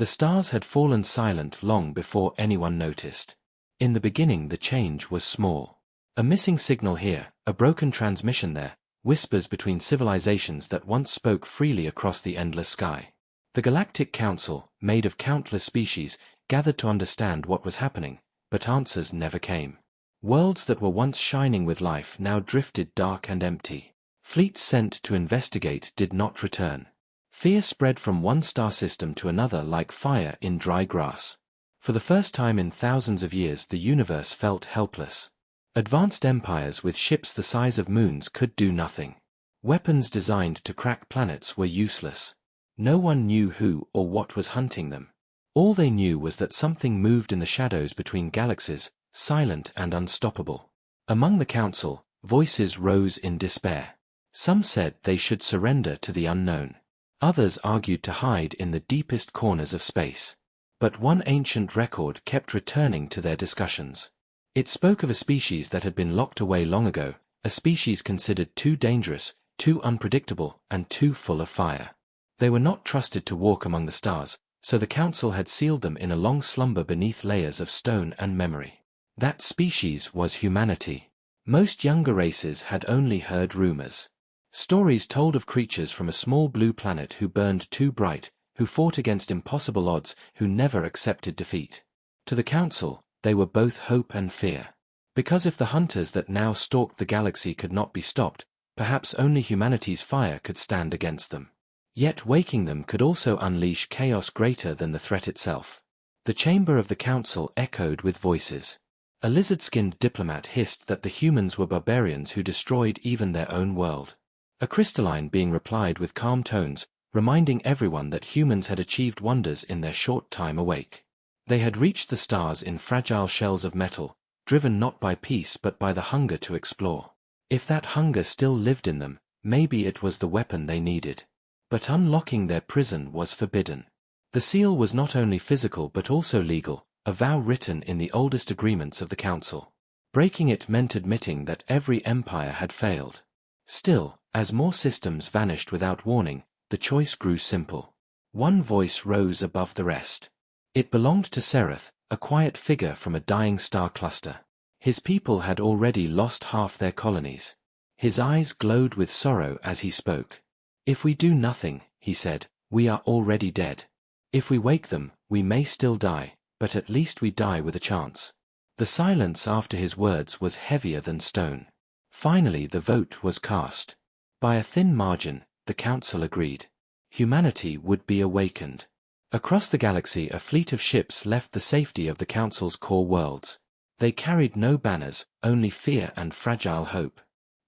The stars had fallen silent long before anyone noticed. In the beginning the change was small. A missing signal here, a broken transmission there, whispers between civilizations that once spoke freely across the endless sky. The Galactic Council, made of countless species, gathered to understand what was happening, but answers never came. Worlds that were once shining with life now drifted dark and empty. Fleets sent to investigate did not return. Fear spread from one star system to another like fire in dry grass. For the first time in thousands of years the universe felt helpless. Advanced empires with ships the size of moons could do nothing. Weapons designed to crack planets were useless. No one knew who or what was hunting them. All they knew was that something moved in the shadows between galaxies, silent and unstoppable. Among the council, voices rose in despair. Some said they should surrender to the unknown. Others argued to hide in the deepest corners of space. But one ancient record kept returning to their discussions. It spoke of a species that had been locked away long ago, a species considered too dangerous, too unpredictable, and too full of fire. They were not trusted to walk among the stars, so the council had sealed them in a long slumber beneath layers of stone and memory. That species was humanity. Most younger races had only heard rumors. Stories told of creatures from a small blue planet who burned too bright, who fought against impossible odds, who never accepted defeat. To the council, they were both hope and fear. Because if the hunters that now stalked the galaxy could not be stopped, perhaps only humanity's fire could stand against them. Yet waking them could also unleash chaos greater than the threat itself. The chamber of the council echoed with voices. A lizard-skinned diplomat hissed that the humans were barbarians who destroyed even their own world. A crystalline being replied with calm tones, reminding everyone that humans had achieved wonders in their short time awake. They had reached the stars in fragile shells of metal, driven not by peace but by the hunger to explore. If that hunger still lived in them, maybe it was the weapon they needed. But unlocking their prison was forbidden. The seal was not only physical but also legal, a vow written in the oldest agreements of the council. Breaking it meant admitting that every empire had failed. Still, as more systems vanished without warning, the choice grew simple. One voice rose above the rest. It belonged to Sereth, a quiet figure from a dying star cluster. His people had already lost half their colonies. His eyes glowed with sorrow as he spoke. "If we do nothing," he said, "we are already dead. If we wake them, we may still die, but at least we die with a chance." The silence after his words was heavier than stone. Finally the vote was cast. By a thin margin, the council agreed. Humanity would be awakened. Across the galaxy a fleet of ships left the safety of the council's core worlds. They carried no banners, only fear and fragile hope.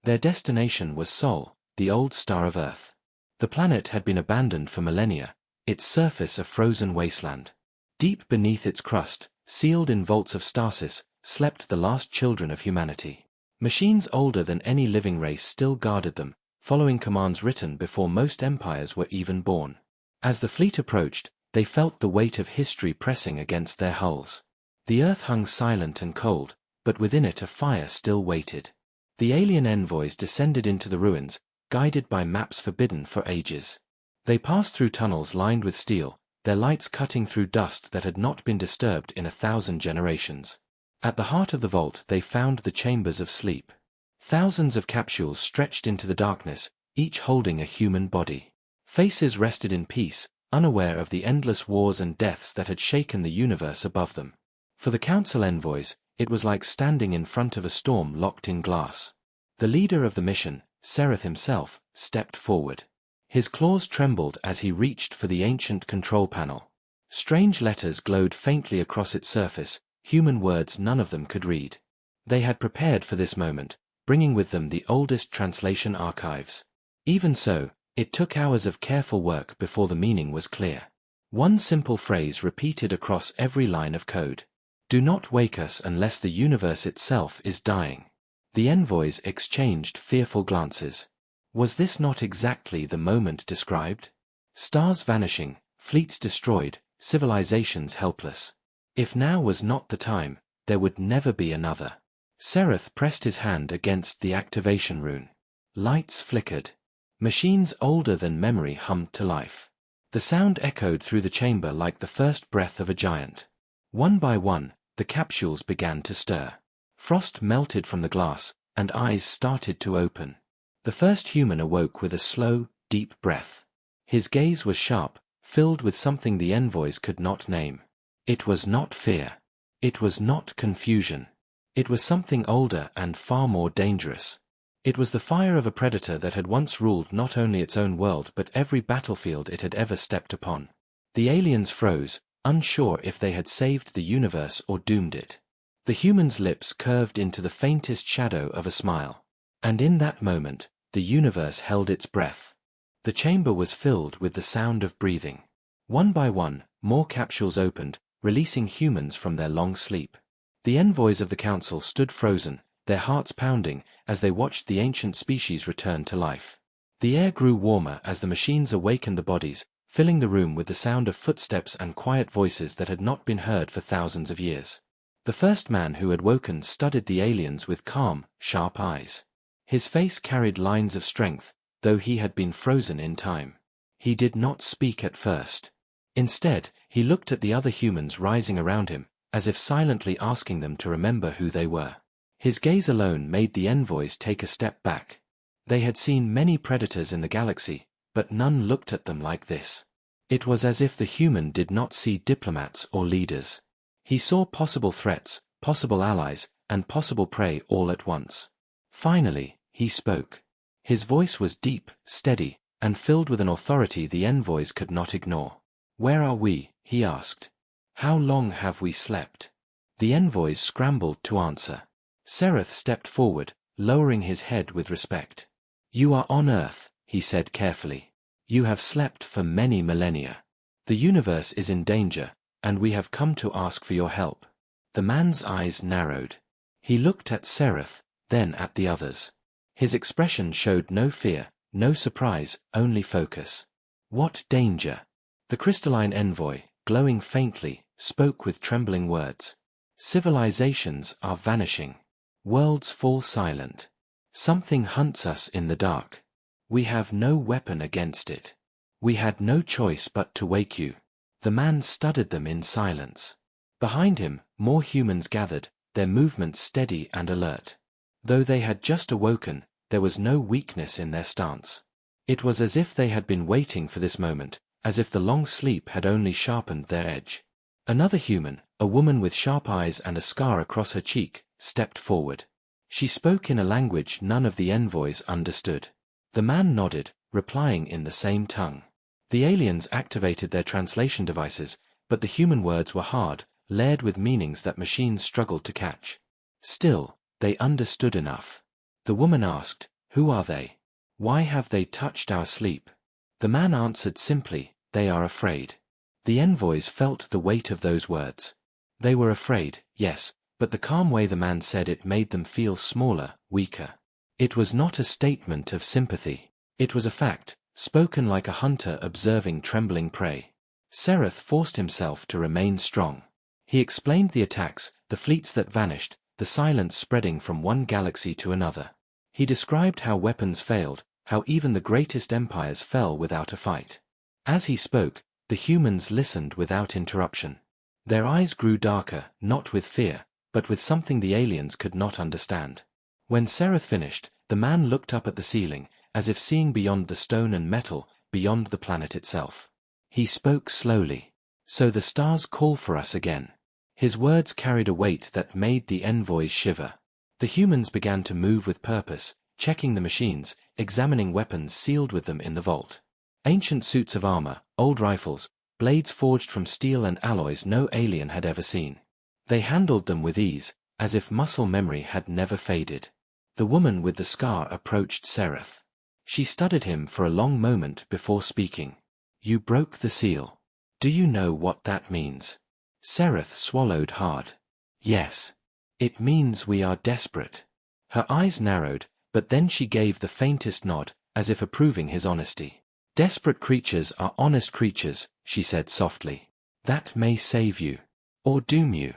Their destination was Sol, the old star of Earth. The planet had been abandoned for millennia, its surface a frozen wasteland. Deep beneath its crust, sealed in vaults of stasis, slept the last children of humanity. Machines older than any living race still guarded them, following commands written before most empires were even born. As the fleet approached, they felt the weight of history pressing against their hulls. The earth hung silent and cold, but within it a fire still waited. The alien envoys descended into the ruins, guided by maps forbidden for ages. They passed through tunnels lined with steel, their lights cutting through dust that had not been disturbed in 1,000 generations. At the heart of the vault they found the chambers of sleep. Thousands of capsules stretched into the darkness, each holding a human body. Faces rested in peace, unaware of the endless wars and deaths that had shaken the universe above them. For the council envoys, it was like standing in front of a storm locked in glass. The leader of the mission, Sereth himself, stepped forward. His claws trembled as he reached for the ancient control panel. Strange letters glowed faintly across its surface, human words none of them could read. They had prepared for this moment, bringing with them the oldest translation archives. Even so, it took hours of careful work before the meaning was clear. One simple phrase repeated across every line of code. "Do not wake us unless the universe itself is dying." The envoys exchanged fearful glances. Was this not exactly the moment described? Stars vanishing, fleets destroyed, civilizations helpless. If now was not the time, there would never be another. Sereth pressed his hand against the activation rune. Lights flickered. Machines older than memory hummed to life. The sound echoed through the chamber like the first breath of a giant. One by one, the capsules began to stir. Frost melted from the glass, and eyes started to open. The first human awoke with a slow, deep breath. His gaze was sharp, filled with something the envoys could not name. It was not fear. It was not confusion. It was something older and far more dangerous. It was the fire of a predator that had once ruled not only its own world but every battlefield it had ever stepped upon. The aliens froze, unsure if they had saved the universe or doomed it. The humans' lips curved into the faintest shadow of a smile. And in that moment, the universe held its breath. The chamber was filled with the sound of breathing. One by one, more capsules opened, releasing humans from their long sleep. The envoys of the council stood frozen, their hearts pounding, as they watched the ancient species return to life. The air grew warmer as the machines awakened the bodies, filling the room with the sound of footsteps and quiet voices that had not been heard for thousands of years. The first man who had woken studied the aliens with calm, sharp eyes. His face carried lines of strength, though he had been frozen in time. He did not speak at first. Instead, he looked at the other humans rising around him, as if silently asking them to remember who they were. His gaze alone made the envoys take a step back. They had seen many predators in the galaxy, but none looked at them like this. It was as if the human did not see diplomats or leaders. He saw possible threats, possible allies, and possible prey all at once. Finally, he spoke. His voice was deep, steady, and filled with an authority the envoys could not ignore. "Where are we?" he asked. "How long have we slept?" The envoys scrambled to answer. Sereth stepped forward, lowering his head with respect. "You are on Earth," he said carefully. "You have slept for many millennia. The universe is in danger, and we have come to ask for your help." The man's eyes narrowed. He looked at Sereth, then at the others. His expression showed no fear, no surprise, only focus. "What danger?" The crystalline envoy, glowing faintly, spoke with trembling words. "Civilizations are vanishing. Worlds fall silent. Something hunts us in the dark. We have no weapon against it. We had no choice but to wake you." The man studied them in silence. Behind him, more humans gathered, their movements steady and alert. Though they had just awoken, there was no weakness in their stance. It was as if they had been waiting for this moment, as if the long sleep had only sharpened their edge. Another human, a woman with sharp eyes and a scar across her cheek, stepped forward. She spoke in a language none of the envoys understood. The man nodded, replying in the same tongue. The aliens activated their translation devices, but the human words were hard, layered with meanings that machines struggled to catch. Still, they understood enough. The woman asked, "Who are they? Why have they touched our sleep?" The man answered simply, "They are afraid." The envoys felt the weight of those words. They were afraid, yes, but the calm way the man said it made them feel smaller, weaker. It was not a statement of sympathy. It was a fact, spoken like a hunter observing trembling prey. Sereth forced himself to remain strong. He explained the attacks, the fleets that vanished, the silence spreading from one galaxy to another. He described how weapons failed, how even the greatest empires fell without a fight. As he spoke, the humans listened without interruption. Their eyes grew darker, not with fear, but with something the aliens could not understand. When Sereth finished, the man looked up at the ceiling, as if seeing beyond the stone and metal, beyond the planet itself. He spoke slowly. "So the stars call for us again." His words carried a weight that made the envoys shiver. The humans began to move with purpose, checking the machines, examining weapons sealed with them in the vault. Ancient suits of armor, old rifles, blades forged from steel and alloys no alien had ever seen. They handled them with ease, as if muscle memory had never faded. The woman with the scar approached Sereth. She studied him for a long moment before speaking. "You broke the seal. Do you know what that means?" Sereth swallowed hard. "Yes. It means we are desperate." Her eyes narrowed, but then she gave the faintest nod, as if approving his honesty. "Desperate creatures are honest creatures," she said softly. "That may save you. Or doom you."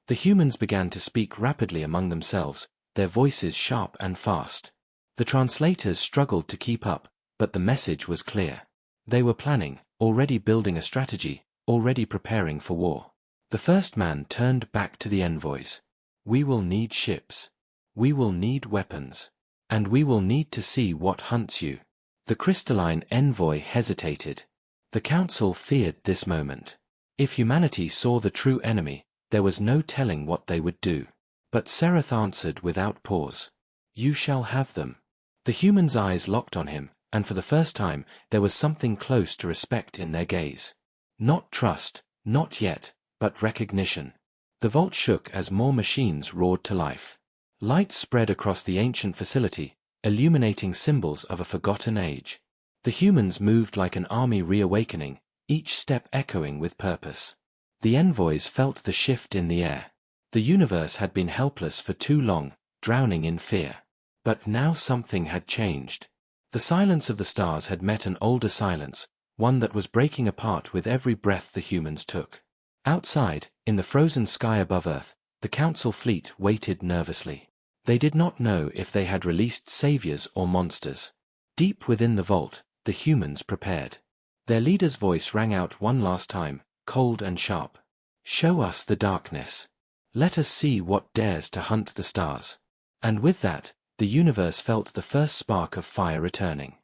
The humans began to speak rapidly among themselves, their voices sharp and fast. The translators struggled to keep up, but the message was clear. They were planning, already building a strategy, already preparing for war. The first man turned back to the envoys. We will need ships. We will need weapons. And we will need to see what hunts you. The crystalline envoy hesitated. The council feared this moment. If humanity saw the true enemy, there was no telling what they would do. But Sereth answered without pause. You shall have them. The human's eyes locked on him, and for the first time, there was something close to respect in their gaze. Not trust, not yet, but recognition. The vault shook as more machines roared to life. Light spread across the ancient facility, illuminating symbols of a forgotten age. The humans moved like an army reawakening, each step echoing with purpose. The envoys felt the shift in the air. The universe had been helpless for too long, drowning in fear. But now something had changed. The silence of the stars had met an older silence, one that was breaking apart with every breath the humans took. Outside, in the frozen sky above Earth, the council fleet waited nervously. They did not know if they had released saviors or monsters. Deep within the vault, the humans prepared. Their leader's voice rang out one last time, cold and sharp. Show us the darkness. Let us see what dares to hunt the stars. And with that, the universe felt the first spark of fire returning.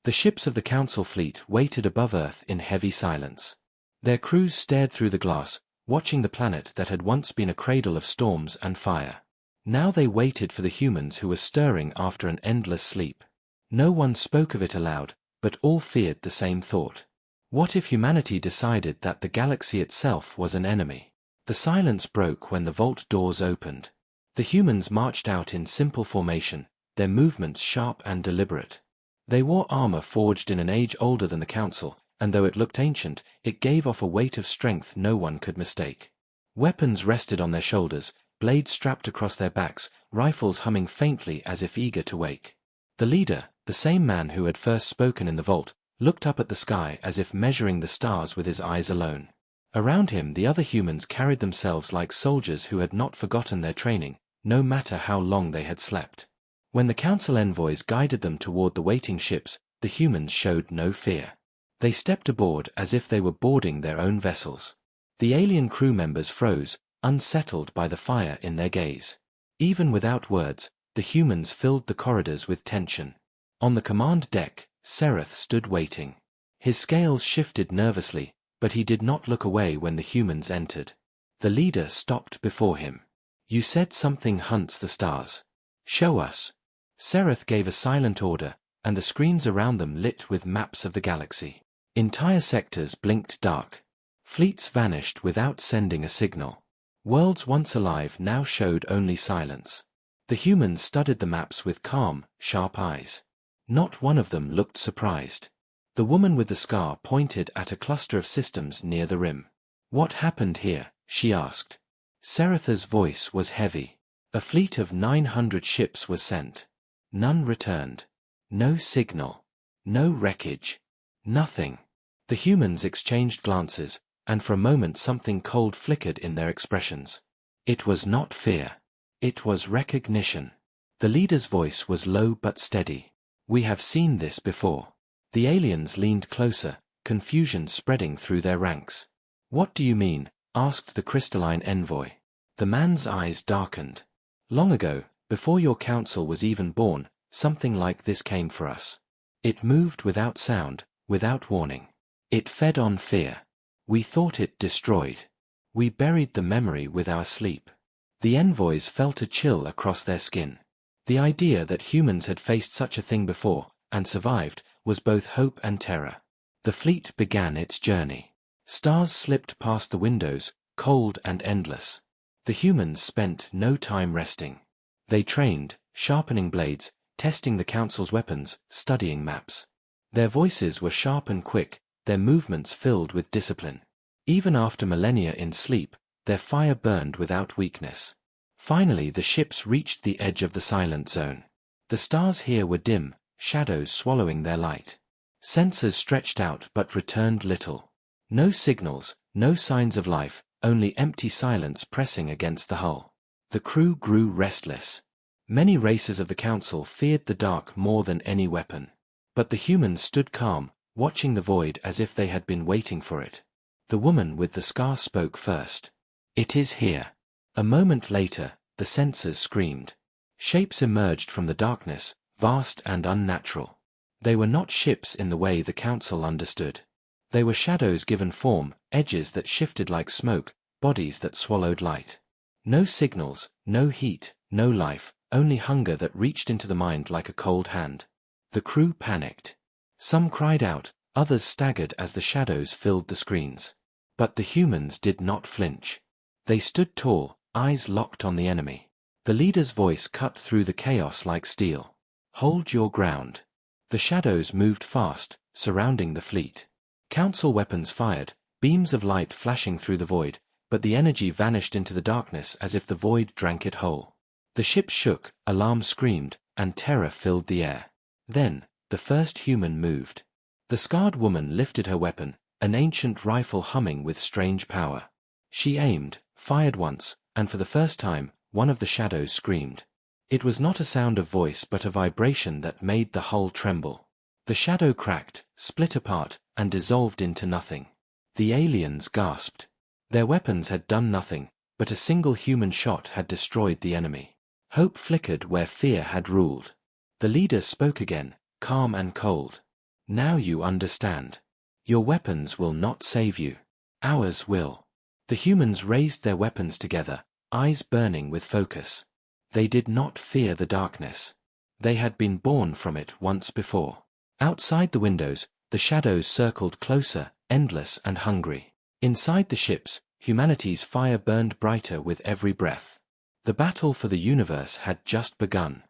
The ships of the council fleet waited above Earth in heavy silence. Their crews stared through the glass, watching the planet that had once been a cradle of storms and fire. Now they waited for the humans who were stirring after an endless sleep. No one spoke of it aloud, but all feared the same thought. What if humanity decided that the galaxy itself was an enemy? The silence broke when the vault doors opened. The humans marched out in simple formation, their movements sharp and deliberate. They wore armor forged in an age older than the council, and though it looked ancient, it gave off a weight of strength no one could mistake. Weapons rested on their shoulders, blades strapped across their backs, rifles humming faintly as if eager to wake. The leader, the same man who had first spoken in the vault, looked up at the sky as if measuring the stars with his eyes alone. Around him the other humans carried themselves like soldiers who had not forgotten their training, no matter how long they had slept. When the council envoys guided them toward the waiting ships, the humans showed no fear. They stepped aboard as if they were boarding their own vessels. The alien crew members froze, unsettled by the fire in their gaze. Even without words, the humans filled the corridors with tension. On the command deck, Sereth stood waiting. His scales shifted nervously, but he did not look away when the humans entered. The leader stopped before him. You said something hunts the stars. Show us. Sereth gave a silent order, and the screens around them lit with maps of the galaxy. Entire sectors blinked dark. Fleets vanished without sending a signal. Worlds once alive now showed only silence. The humans studied the maps with calm, sharp eyes. Not one of them looked surprised. The woman with the scar pointed at a cluster of systems near the rim. What happened here? She asked. Seretha's voice was heavy. A fleet of 900 ships was sent. None returned. No signal. No wreckage. Nothing. The humans exchanged glances, and for a moment something cold flickered in their expressions. It was not fear. It was recognition. The leader's voice was low but steady. We have seen this before. The aliens leaned closer, confusion spreading through their ranks. What do you mean? Asked the crystalline envoy. The man's eyes darkened. Long ago, before your council was even born, something like this came for us. It moved without sound, without warning. It fed on fear. We thought it destroyed. We buried the memory with our sleep. The envoys felt a chill across their skin. The idea that humans had faced such a thing before, and survived, was both hope and terror. The fleet began its journey. Stars slipped past the windows, cold and endless. The humans spent no time resting. They trained, sharpening blades, testing the council's weapons, studying maps. Their voices were sharp and quick, their movements filled with discipline. Even after millennia in sleep, their fire burned without weakness. Finally the ships reached the edge of the silent zone. The stars here were dim, shadows swallowing their light. Sensors stretched out but returned little. No signals, no signs of life, only empty silence pressing against the hull. The crew grew restless. Many races of the council feared the dark more than any weapon. But the humans stood calm, watching the void as if they had been waiting for it. The woman with the scar spoke first. "It is here." A moment later, the sensors screamed. Shapes emerged from the darkness, vast and unnatural. They were not ships in the way the Council understood. They were shadows given form, edges that shifted like smoke, bodies that swallowed light. No signals, no heat, no life, only hunger that reached into the mind like a cold hand. The crew panicked. Some cried out, others staggered as the shadows filled the screens. But the humans did not flinch. They stood tall, eyes locked on the enemy. The leader's voice cut through the chaos like steel. "Hold your ground." The shadows moved fast, surrounding the fleet. Council weapons fired, beams of light flashing through the void, but the energy vanished into the darkness as if the void drank it whole. The ship shook, alarms screamed, and terror filled the air. Then, the first human moved. The scarred woman lifted her weapon, an ancient rifle humming with strange power. She aimed, fired once, and for the first time, one of the shadows screamed. It was not a sound of voice but a vibration that made the hull tremble. The shadow cracked, split apart, and dissolved into nothing. The aliens gasped. Their weapons had done nothing, but a single human shot had destroyed the enemy. Hope flickered where fear had ruled. The leader spoke again, calm and cold. "Now you understand. Your weapons will not save you. Ours will." The humans raised their weapons together, eyes burning with focus. They did not fear the darkness. They had been born from it once before. Outside the windows, the shadows circled closer, endless and hungry. Inside the ships, humanity's fire burned brighter with every breath. The battle for the universe had just begun.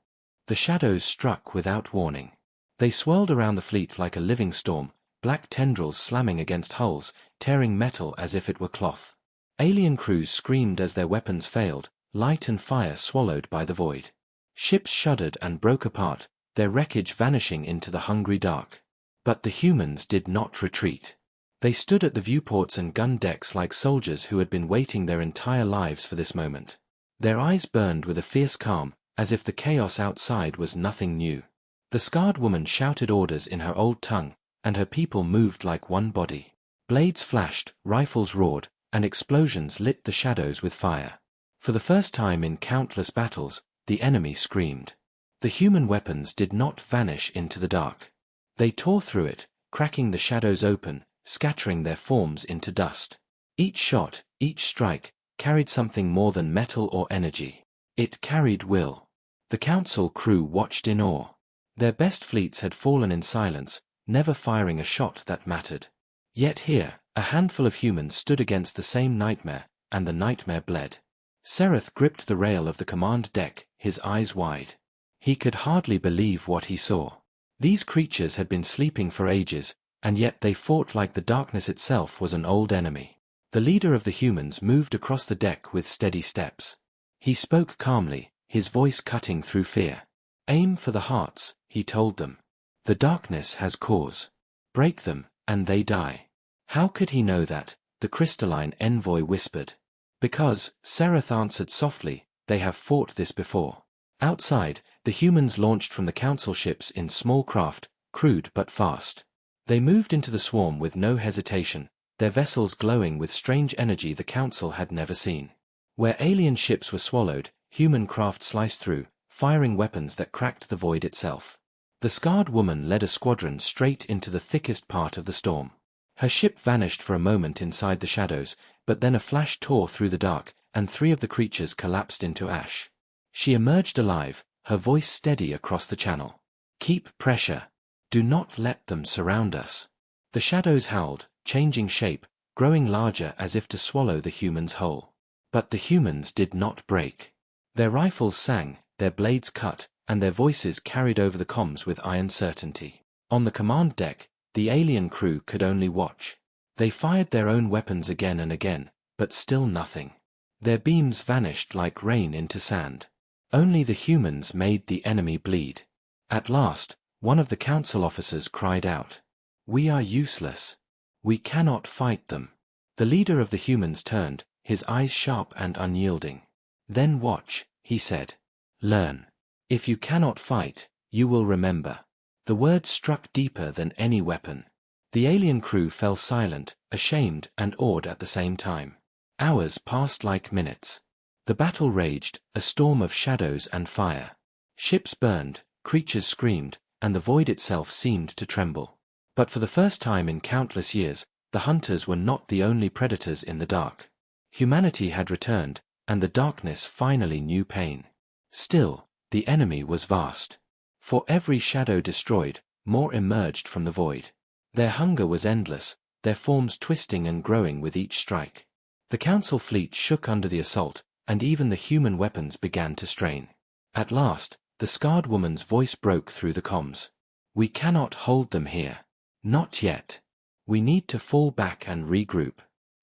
The shadows struck without warning. They swirled around the fleet like a living storm, black tendrils slamming against hulls, tearing metal as if it were cloth. Alien crews screamed as their weapons failed, light and fire swallowed by the void. Ships shuddered and broke apart, their wreckage vanishing into the hungry dark. But the humans did not retreat. They stood at the viewports and gun decks like soldiers who had been waiting their entire lives for this moment. Their eyes burned with a fierce calm, as if the chaos outside was nothing new. The scarred woman shouted orders in her old tongue, and her people moved like one body. Blades flashed, rifles roared, and explosions lit the shadows with fire. For the first time in countless battles, the enemy screamed. The human weapons did not vanish into the dark. They tore through it, cracking the shadows open, scattering their forms into dust. Each shot, each strike, carried something more than metal or energy. It carried will. The Council crew watched in awe. Their best fleets had fallen in silence, never firing a shot that mattered. Yet here, a handful of humans stood against the same nightmare, and the nightmare bled. Sereth gripped the rail of the command deck, his eyes wide. He could hardly believe what he saw. These creatures had been sleeping for ages, and yet they fought like the darkness itself was an old enemy. The leader of the humans moved across the deck with steady steps. He spoke calmly, his voice cutting through fear. "Aim for the hearts," he told them. "The darkness has cause. Break them, and they die." How could he know that? The crystalline envoy whispered. "Because," Sereth answered softly, "they have fought this before." Outside, the humans launched from the council ships in small craft, crude but fast. They moved into the swarm with no hesitation, their vessels glowing with strange energy the council had never seen. Where alien ships were swallowed, human craft sliced through, firing weapons that cracked the void itself. The scarred woman led a squadron straight into the thickest part of the storm. Her ship vanished for a moment inside the shadows, but then a flash tore through the dark, and 3 of the creatures collapsed into ash. She emerged alive, her voice steady across the channel. "Keep pressure. Do not let them surround us." The shadows howled, changing shape, growing larger as if to swallow the humans whole. But the humans did not break. Their rifles sang, their blades cut, and their voices carried over the comms with iron certainty. On the command deck, the alien crew could only watch. They fired their own weapons again and again, but still nothing. Their beams vanished like rain into sand. Only the humans made the enemy bleed. At last, one of the council officers cried out, "We are useless. We cannot fight them." The leader of the humans turned, his eyes sharp and unyielding. "Then watch," he said. "Learn. If you cannot fight, you will remember." The words struck deeper than any weapon. The alien crew fell silent, ashamed and awed at the same time. Hours passed like minutes. The battle raged, a storm of shadows and fire. Ships burned, creatures screamed, and the void itself seemed to tremble. But for the first time in countless years, the hunters were not the only predators in the dark. Humanity had returned, and the darkness finally knew pain. Still, the enemy was vast. For every shadow destroyed, more emerged from the void. Their hunger was endless, their forms twisting and growing with each strike. The Council fleet shook under the assault, and even the human weapons began to strain. At last, the scarred woman's voice broke through the comms. "We cannot hold them here. Not yet. We need to fall back and regroup."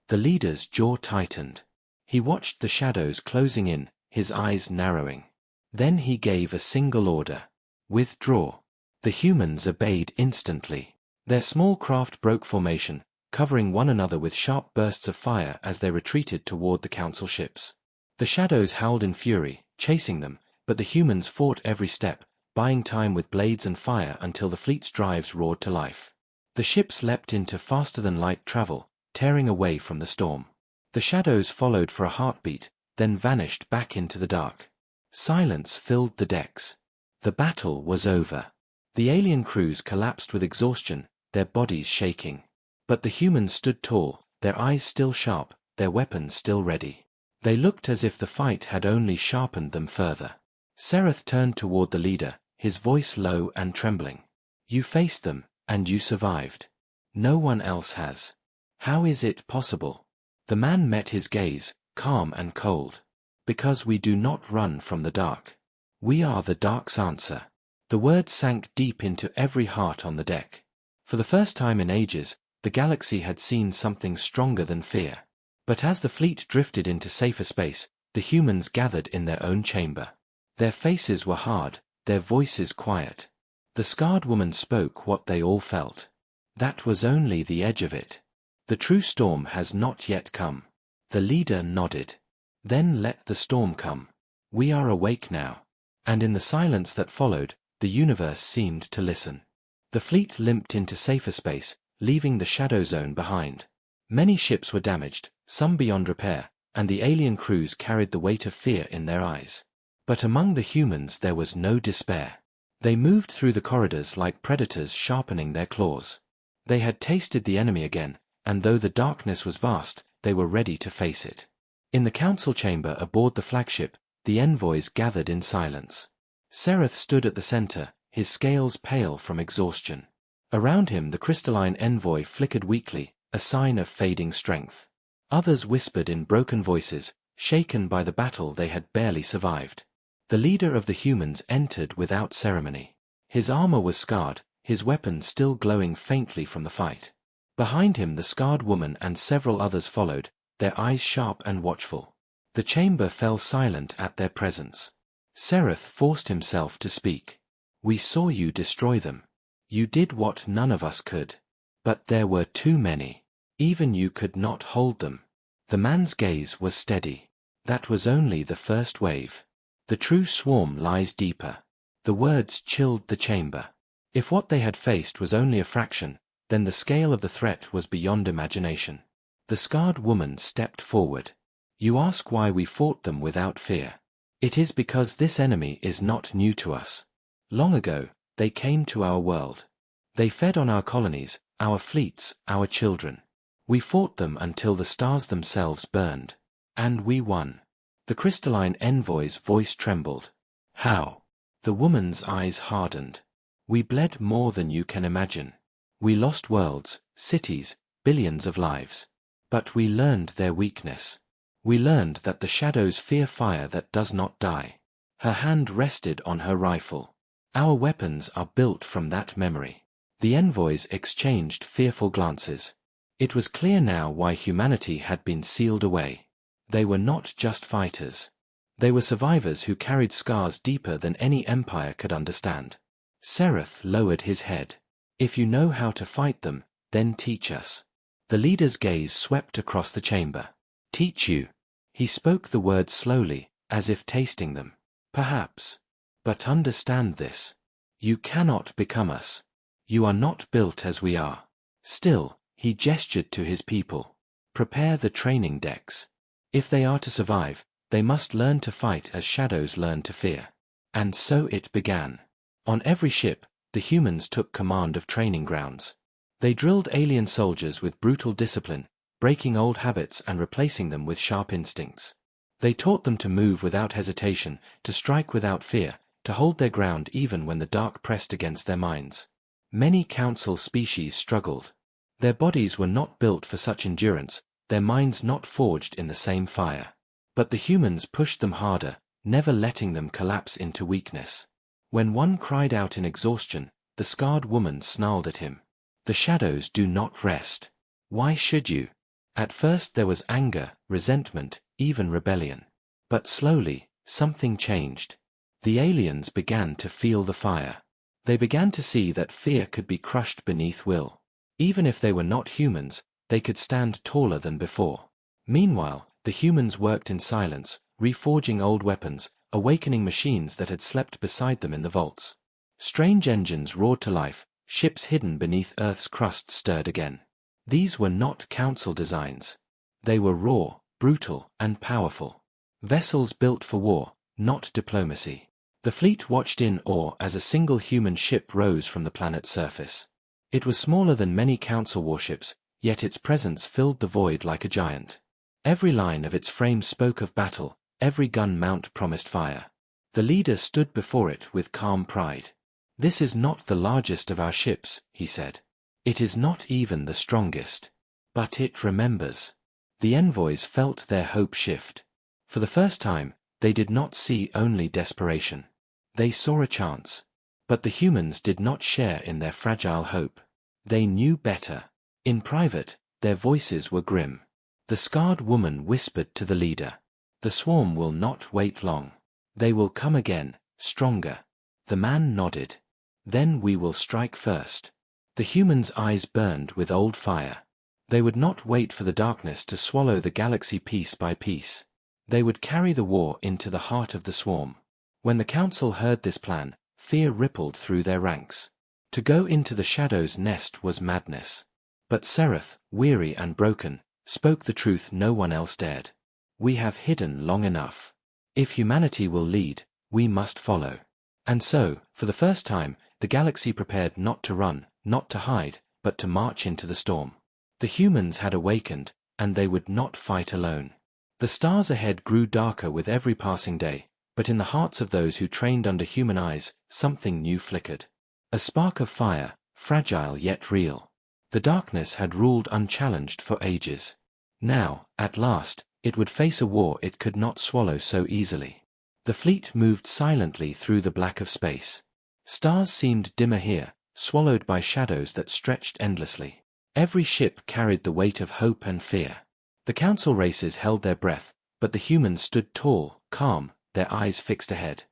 The leader's jaw tightened. He watched the shadows closing in, his eyes narrowing. Then he gave a single order. "Withdraw." The humans obeyed instantly. Their small craft broke formation, covering one another with sharp bursts of fire as they retreated toward the Council ships. The shadows howled in fury, chasing them, but the humans fought every step, buying time with blades and fire until the fleet's drives roared to life. The ships leapt into faster-than-light travel, tearing away from the storm. The shadows followed for a heartbeat, then vanished back into the dark. Silence filled the decks. The battle was over. The alien crews collapsed with exhaustion, their bodies shaking. But the humans stood tall, their eyes still sharp, their weapons still ready. They looked as if the fight had only sharpened them further. Sereth turned toward the leader, his voice low and trembling. "You faced them, and you survived. No one else has. How is it possible?" The man met his gaze, calm and cold. "Because we do not run from the dark. We are the dark's answer." The words sank deep into every heart on the deck. For the first time in ages, the galaxy had seen something stronger than fear. But as the fleet drifted into safer space, the humans gathered in their own chamber. Their faces were hard, their voices quiet. The scarred woman spoke what they all felt. That was only the edge of it. The true storm has not yet come. The leader nodded. "Then let the storm come. We are awake now." And in the silence that followed, the universe seemed to listen. The fleet limped into safer space, leaving the shadow zone behind. Many ships were damaged, some beyond repair, and the alien crews carried the weight of fear in their eyes. But among the humans there was no despair. They moved through the corridors like predators sharpening their claws. They had tasted the enemy again, and though the darkness was vast, they were ready to face it. In the council chamber aboard the flagship, the envoys gathered in silence. Sereth stood at the center, his scales pale from exhaustion. Around him the crystalline envoy flickered weakly, a sign of fading strength. Others whispered in broken voices, shaken by the battle they had barely survived. The leader of the humans entered without ceremony. His armor was scarred, his weapon still glowing faintly from the fight. Behind him the scarred woman and several others followed, their eyes sharp and watchful. The chamber fell silent at their presence. Sereth forced himself to speak. "We saw you destroy them. You did what none of us could. But there were too many. Even you could not hold them." The man's gaze was steady. "That was only the first wave. The true swarm lies deeper." The words chilled the chamber. If what they had faced was only a fraction, then the scale of the threat was beyond imagination. The scarred woman stepped forward. "You ask why we fought them without fear. It is because this enemy is not new to us. Long ago, they came to our world. They fed on our colonies, our fleets, our children. We fought them until the stars themselves burned. And we won." The crystalline envoy's voice trembled. "How?" The woman's eyes hardened. "We bled more than you can imagine. We lost worlds, cities, billions of lives. But we learned their weakness. We learned that the shadows fear fire that does not die." Her hand rested on her rifle. "Our weapons are built from that memory." The envoys exchanged fearful glances. It was clear now why humanity had been sealed away. They were not just fighters. They were survivors who carried scars deeper than any empire could understand. Sereth lowered his head. "If you know how to fight them, then teach us." The leader's gaze swept across the chamber. "Teach you." He spoke the words slowly, as if tasting them. "Perhaps. But understand this. You cannot become us. You are not built as we are. Still, he gestured to his people. Prepare the training decks. If they are to survive, they must learn to fight as shadows learn to fear. And so it began. On every ship, the humans took command of training grounds. They drilled alien soldiers with brutal discipline, breaking old habits and replacing them with sharp instincts. They taught them to move without hesitation, to strike without fear, to hold their ground even when the dark pressed against their minds. Many council species struggled. Their bodies were not built for such endurance, their minds not forged in the same fire. But the humans pushed them harder, never letting them collapse into weakness. When one cried out in exhaustion, the scarred woman snarled at him. The shadows do not rest. Why should you? At first there was anger, resentment, even rebellion. But slowly, something changed. The aliens began to feel the fire. They began to see that fear could be crushed beneath will. Even if they were not humans, they could stand taller than before. Meanwhile, the humans worked in silence, reforging old weapons, awakening machines that had slept beside them in the vaults. Strange engines roared to life, ships hidden beneath Earth's crust stirred again. These were not council designs. They were raw, brutal, and powerful. Vessels built for war, not diplomacy. The fleet watched in awe as a single human ship rose from the planet's surface. It was smaller than many council warships, yet its presence filled the void like a giant. Every line of its frame spoke of battle, every gun mount promised fire. The leader stood before it with calm pride. "This is not the largest of our ships," he said. "It is not even the strongest. But it remembers." The envoys felt their hope shift. For the first time, they did not see only desperation. They saw a chance. But the humans did not share in their fragile hope. They knew better. In private, their voices were grim. The scarred woman whispered to the leader. "The swarm will not wait long. They will come again, stronger." The man nodded. "Then we will strike first." The humans' eyes burned with old fire. They would not wait for the darkness to swallow the galaxy piece by piece. They would carry the war into the heart of the swarm. When the council heard this plan, fear rippled through their ranks. To go into the shadow's nest was madness. But Seraph, weary and broken, spoke the truth no one else dared. "We have hidden long enough. If humanity will lead, we must follow." And so, for the first time, the galaxy prepared not to run, not to hide, but to march into the storm. The humans had awakened, and they would not fight alone. The stars ahead grew darker with every passing day, but in the hearts of those who trained under human eyes, something new flickered. A spark of fire, fragile yet real. The darkness had ruled unchallenged for ages. Now, at last, it would face a war it could not swallow so easily. The fleet moved silently through the black of space. Stars seemed dimmer here, swallowed by shadows that stretched endlessly. Every ship carried the weight of hope and fear. The council races held their breath, but the humans stood tall, calm, their eyes fixed ahead.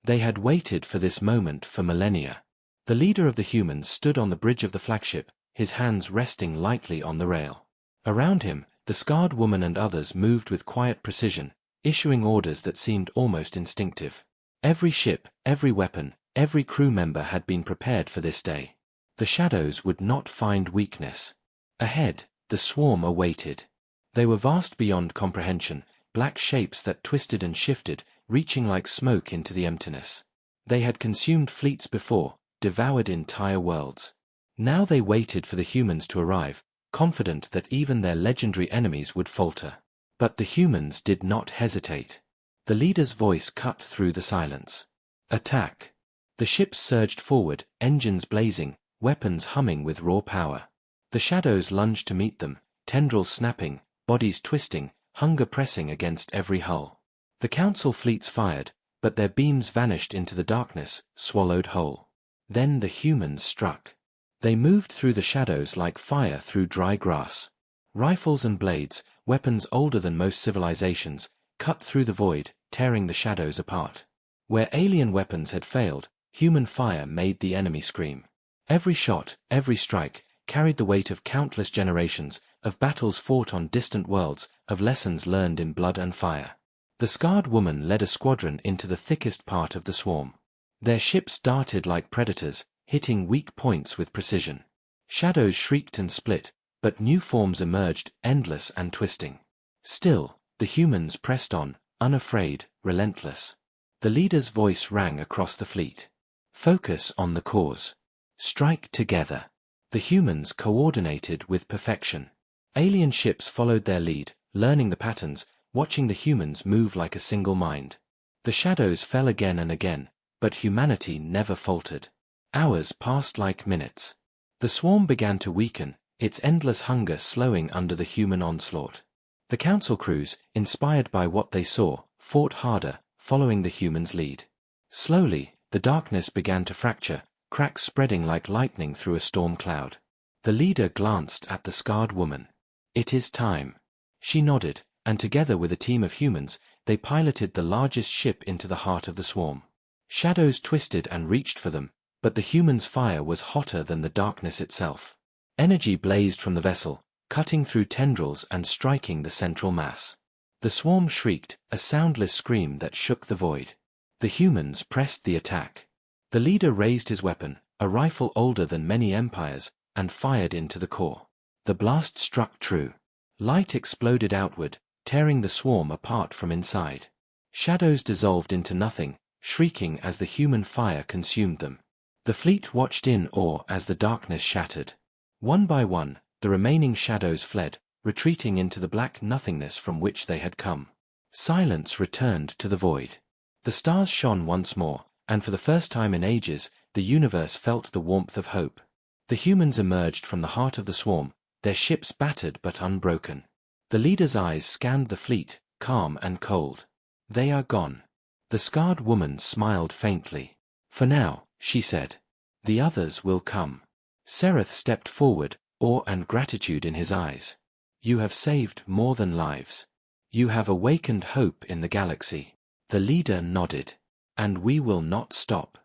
They had waited for this moment for millennia. The leader of the humans stood on the bridge of the flagship, his hands resting lightly on the rail. Around him, the scarred woman and others moved with quiet precision, issuing orders that seemed almost instinctive. Every ship, every weapon, every crew member had been prepared for this day. The shadows would not find weakness. Ahead, the swarm awaited. They were vast beyond comprehension, black shapes that twisted and shifted, reaching like smoke into the emptiness. They had consumed fleets before, devoured entire worlds. Now they waited for the humans to arrive, confident that even their legendary enemies would falter. But the humans did not hesitate. The leader's voice cut through the silence. "Attack!" The ships surged forward, engines blazing, weapons humming with raw power. The shadows lunged to meet them, tendrils snapping, bodies twisting, hunger pressing against every hull. The council fleets fired, but their beams vanished into the darkness, swallowed whole. Then the humans struck. They moved through the shadows like fire through dry grass. Rifles and blades, weapons older than most civilizations, cut through the void, tearing the shadows apart. Where alien weapons had failed, human fire made the enemy scream. Every shot, every strike, carried the weight of countless generations, of battles fought on distant worlds, of lessons learned in blood and fire. The scarred woman led a squadron into the thickest part of the swarm. Their ships darted like predators, hitting weak points with precision. Shadows shrieked and split, but new forms emerged, endless and twisting. Still, the humans pressed on, unafraid, relentless. The leader's voice rang across the fleet. Focus on the cause. Strike together. The humans coordinated with perfection. Alien ships followed their lead, learning the patterns, watching the humans move like a single mind. The shadows fell again and again, but humanity never faltered. Hours passed like minutes. The swarm began to weaken, its endless hunger slowing under the human onslaught. The council crews, inspired by what they saw, fought harder, following the humans' lead. Slowly, the darkness began to fracture, cracks spreading like lightning through a storm cloud. The leader glanced at the scarred woman. "It is time." She nodded, and together with a team of humans, they piloted the largest ship into the heart of the swarm. Shadows twisted and reached for them, but the humans' fire was hotter than the darkness itself. Energy blazed from the vessel, cutting through tendrils and striking the central mass. The swarm shrieked, a soundless scream that shook the void. The humans pressed the attack. The leader raised his weapon, a rifle older than many empires, and fired into the core. The blast struck true. Light exploded outward, tearing the swarm apart from inside. Shadows dissolved into nothing, shrieking as the human fire consumed them. The fleet watched in awe as the darkness shattered. One by one, the remaining shadows fled, retreating into the black nothingness from which they had come. Silence returned to the void. The stars shone once more, and for the first time in ages, the universe felt the warmth of hope. The humans emerged from the heart of the swarm, their ships battered but unbroken. The leader's eyes scanned the fleet, calm and cold. "They are gone." The scarred woman smiled faintly. "For now," she said. "The others will come." Sereth stepped forward, awe and gratitude in his eyes. "You have saved more than lives. You have awakened hope in the galaxy." The leader nodded. "And we will not stop.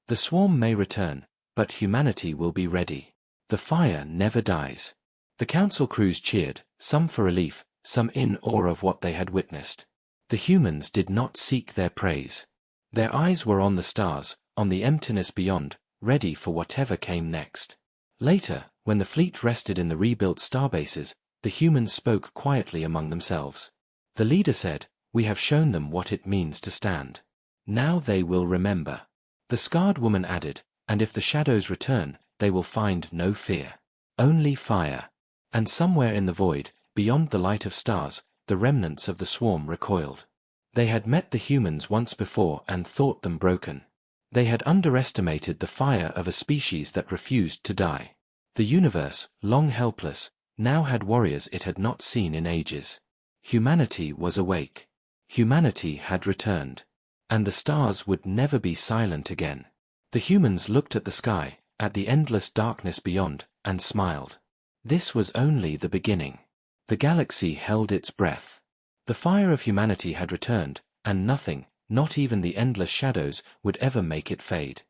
The swarm may return, but humanity will be ready. The fire never dies." The council crews cheered, some for relief, some in awe of what they had witnessed. The humans did not seek their praise. Their eyes were on the stars, on the emptiness beyond, ready for whatever came next. Later, when the fleet rested in the rebuilt starbases, the humans spoke quietly among themselves. The leader said, "We have shown them what it means to stand. Now they will remember." The scarred woman added, "And if the shadows return, they will find no fear. Only fire." And somewhere in the void, beyond the light of stars, the remnants of the swarm recoiled. They had met the humans once before and thought them broken. They had underestimated the fire of a species that refused to die. The universe, long helpless, now had warriors it had not seen in ages. Humanity was awake. Humanity had returned. And the stars would never be silent again. The humans looked at the sky, at the endless darkness beyond, and smiled. This was only the beginning. The galaxy held its breath. The fire of humanity had returned, and nothing, not even the endless shadows, would ever make it fade.